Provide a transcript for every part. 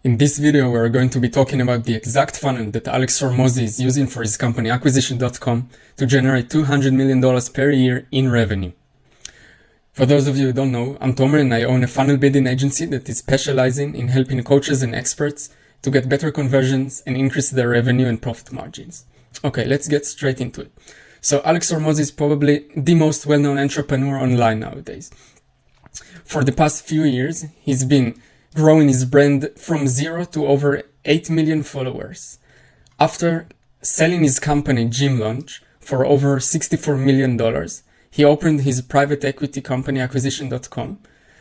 In this video, we're going to be talking about the exact funnel that Alex Hormozi is using for his company acquisition.com to generate $200 million per year in revenue. For those of you who don't know, I'm Tomer and I own a funnel building agency that is specializing in helping coaches and experts to get better conversions and increase their revenue and profit margins. Okay, let's get straight into it. So Alex Hormozi is probably the most well-known entrepreneur online nowadays. For the past few years, he's been growing his brand from 0 to over 8 million followers. After selling his company Gym Launch for over $64 million, he opened his private equity company acquisition.com,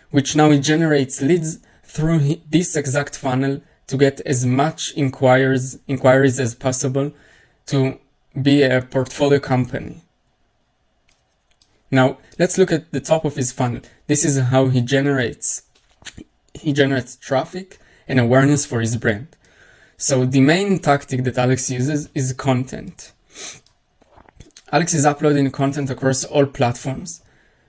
which now he generates leads through this exact funnel to get as much inquiries as possible to be a portfolio company. Now, let's look at the top of his funnel. This is how he generates traffic and awareness for his brand. So the main tactic that Alex uses is content. Alex is uploading content across all platforms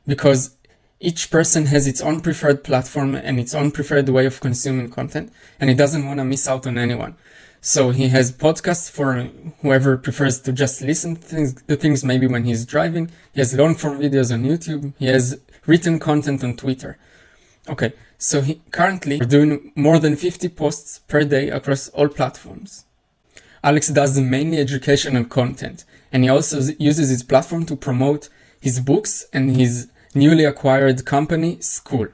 because each person has its own preferred platform and its own preferred way of consuming content, and he doesn't want to miss out on anyone. So he has podcasts for whoever prefers to just listen to things maybe when he's driving. He has long form videos on YouTube. He has written content on Twitter. Okay, so he currently is doing more than 50 posts per day across all platforms. Alex does mainly educational content, and he also uses his platform to promote his books and his newly acquired company, School.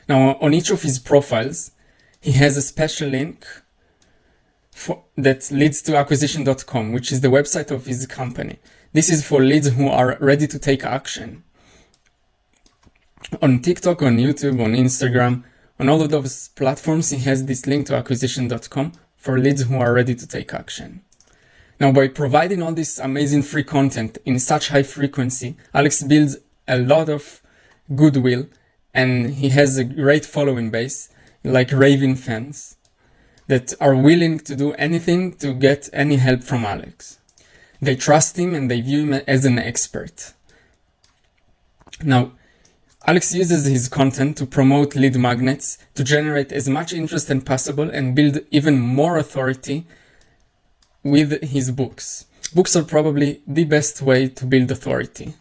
Now, on each of his profiles, he has a special link that leads to acquisition.com, which is the website of his company. This is for leads who are ready to take action. On TikTok, on YouTube, on Instagram, on all of those platforms, he has this link to acquisition.com for leads who are ready to take action. Now, by providing all this amazing free content in such high frequency, Alex builds a lot of goodwill, and he has a great following base, like raving fans, that are willing to do anything to get any help from Alex. They trust him and they view him as an expert. Now, Alex uses his content to promote lead magnets to generate as much interest as possible and build even more authority with his books. Books are probably the best way to build authority.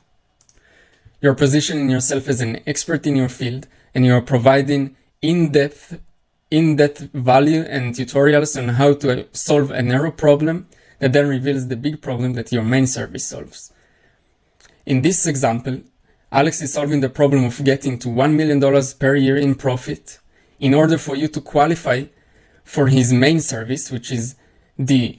You're positioning yourself as an expert in your field, and you're providing in-depth value and tutorials on how to solve a narrow problem that then reveals the big problem that your main service solves. In this example, Alex is solving the problem of getting to $1 million per year in profit in order for you to qualify for his main service, which is the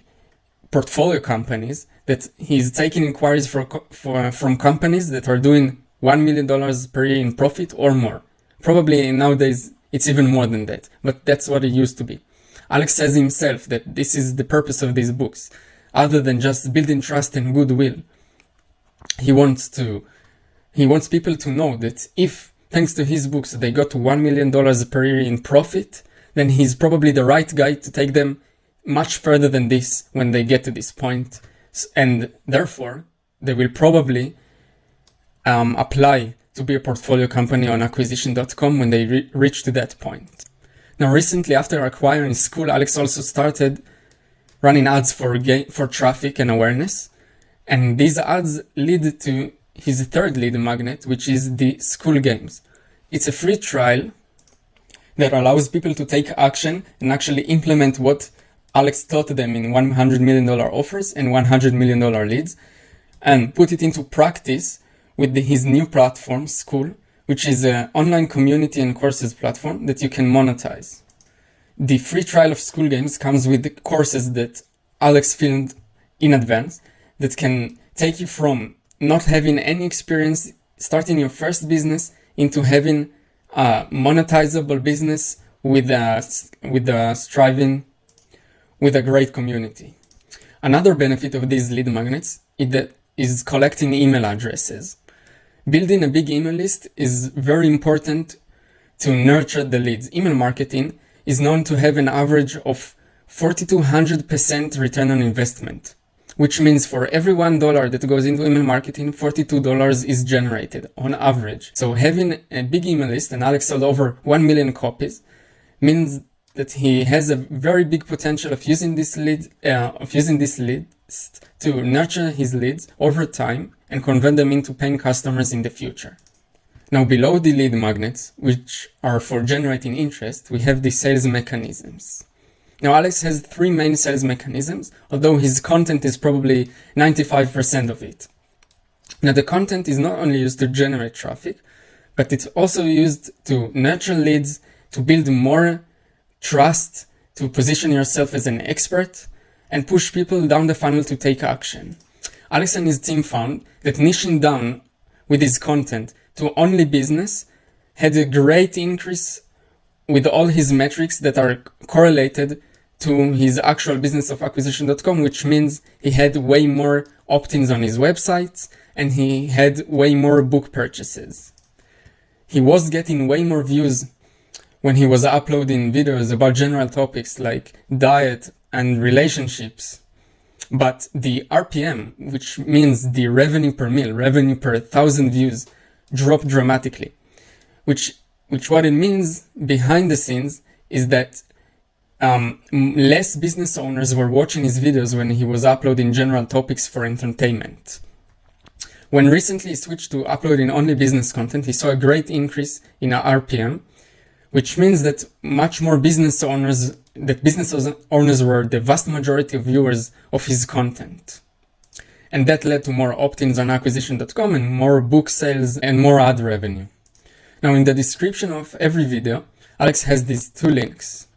portfolio companies, that he's taking inquiries from companies that are doing $1 million per year in profit or more. Probably nowadays it's even more than that, but that's what it used to be. Alex says himself that this is the purpose of these books. Other than just building trust and goodwill, he wants people to know that if, thanks to his books, they got to $1 million per year in profit, then he's probably the right guy to take them much further than this when they get to this point. And therefore, they will probably apply to be a portfolio company on acquisition.com when they reach to that point. Now, recently, after acquiring School, Alex also started running ads for traffic and awareness. And these ads lead to his third lead magnet, which is the School Games. It's a free trial that allows people to take action and actually implement what Alex taught them in $100 million offers and $100 million leads, and put it into practice with his new platform, School, which is an online community and courses platform that you can monetize. The free trial of School Games comes with the courses that Alex filmed in advance that can take you from not having any experience starting your first business into having a monetizable business with a great community. Another benefit of these lead magnets is collecting email addresses. Building a big email list is very important to nurture the leads. Email marketing is known to have an average of 40 to 100% return on investment, which means for every $1 that goes into email marketing, $42 is generated on average. So having a big email list, and Alex sold over 1 million copies, means that he has a very big potential of using this list to nurture his leads over time and convert them into paying customers in the future. Now, below the lead magnets, which are for generating interest, we have the sales mechanisms. Now, Alex has 3 main sales mechanisms, although his content is probably 95% of it. Now, the content is not only used to generate traffic, but it's also used to nurture leads, to build more trust, to position yourself as an expert, and push people down the funnel to take action. Alex and his team found that niching down with his content to only business had a great increase with all his metrics that are correlated to his actual business of acquisition.com, which means he had way more opt-ins on his websites and he had way more book purchases. He was getting way more views when he was uploading videos about general topics like diet and relationships. But the RPM, which means the revenue per mil, revenue per 1,000 views, dropped dramatically. Which what it means behind the scenes is that less business owners were watching his videos when he was uploading general topics for entertainment. When recently he switched to uploading only business content, he saw a great increase in RPM, which means that much more business owners were the vast majority of viewers of his content. And that led to more opt-ins on acquisition.com and more book sales and more ad revenue. Now, in the description of every video, Alex has these 2 links.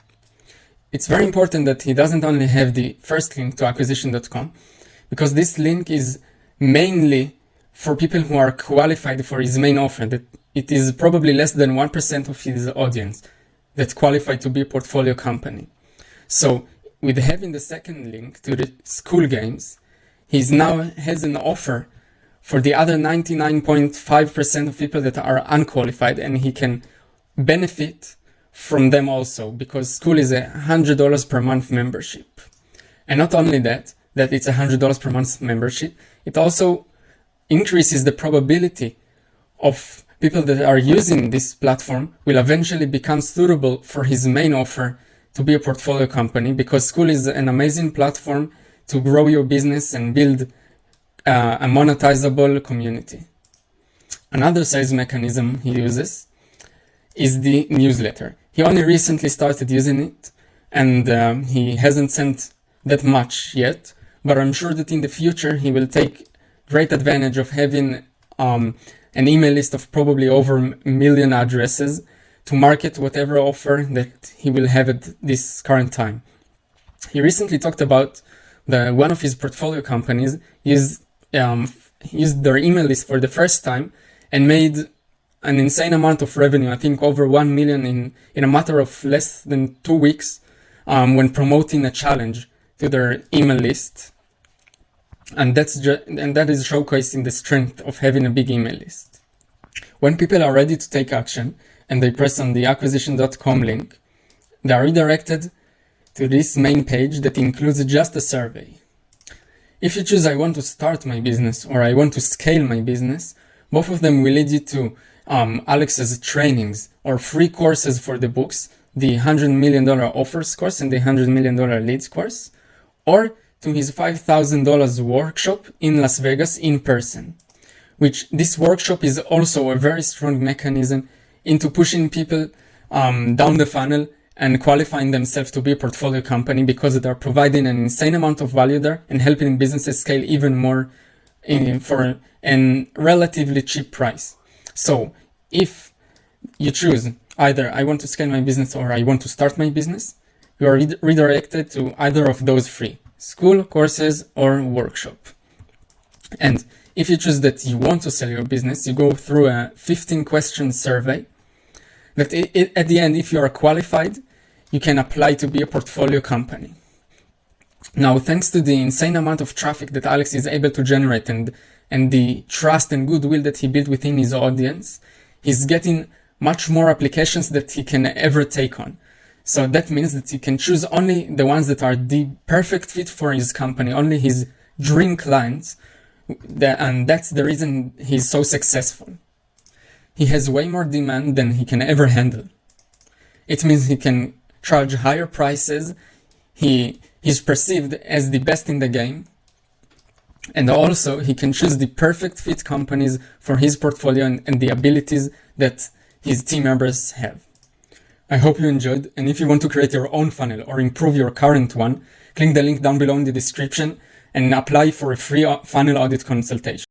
It's very important that he doesn't only have the first link to acquisition.com, because this link is mainly for people who are qualified for his main offer. That it is probably less than 1% of his audience that qualify to be a portfolio company. So with having the second link to the school games, he now has an offer for the other 99.5% of people that are unqualified, and he can benefit from them also, because school is $100 per month membership. And not only that it's $100 per month membership, it also increases the probability of people that are using this platform will eventually become suitable for his main offer to be a portfolio company, because school is an amazing platform to grow your business and build a monetizable community. Another sales mechanism he uses is the newsletter. He only recently started using it, and he hasn't sent that much yet, but I'm sure that in the future he will take great advantage of having an email list of probably over 1 million addresses to market whatever offer that he will have at this current time. He recently talked about one of his portfolio companies used their email list for the first time and made an insane amount of revenue, I think over 1 million in a matter of less than 2 weeks, when promoting a challenge to their email list. And that is showcasing the strength of having a big email list. When people are ready to take action and they press on the acquisition.com link, they are redirected to this main page that includes just a survey. If you choose I want to start my business or I want to scale my business, both of them will lead you to Alex's trainings or free courses for the books, the $100 million offers course and the $100 million leads course, or to his $5,000 workshop in Las Vegas in person, which this workshop is also a very strong mechanism into pushing people down the funnel and qualifying themselves to be a portfolio company, because they are providing an insane amount of value there and helping businesses scale even more for a relatively cheap price. So if you choose either I want to scale my business or I want to start my business, you are redirected to either of those 3, school, courses, or workshop. And if you choose that you want to sell your business, you go through a 15-question survey that at the end, if you are qualified, you can apply to be a portfolio company. Now, thanks to the insane amount of traffic that Alex is able to generate and the trust and goodwill that he built within his audience, he's getting much more applications that he can ever take on. So that means that he can choose only the ones that are the perfect fit for his company, only his dream clients, and that's the reason he's so successful. He has way more demand than he can ever handle. It means he can charge higher prices, he's perceived as the best in the game, and also he can choose the perfect fit companies for his portfolio and the abilities that his team members have. I hope you enjoyed, and if you want to create your own funnel or improve your current one, click the link down below in the description and apply for a free funnel audit consultation.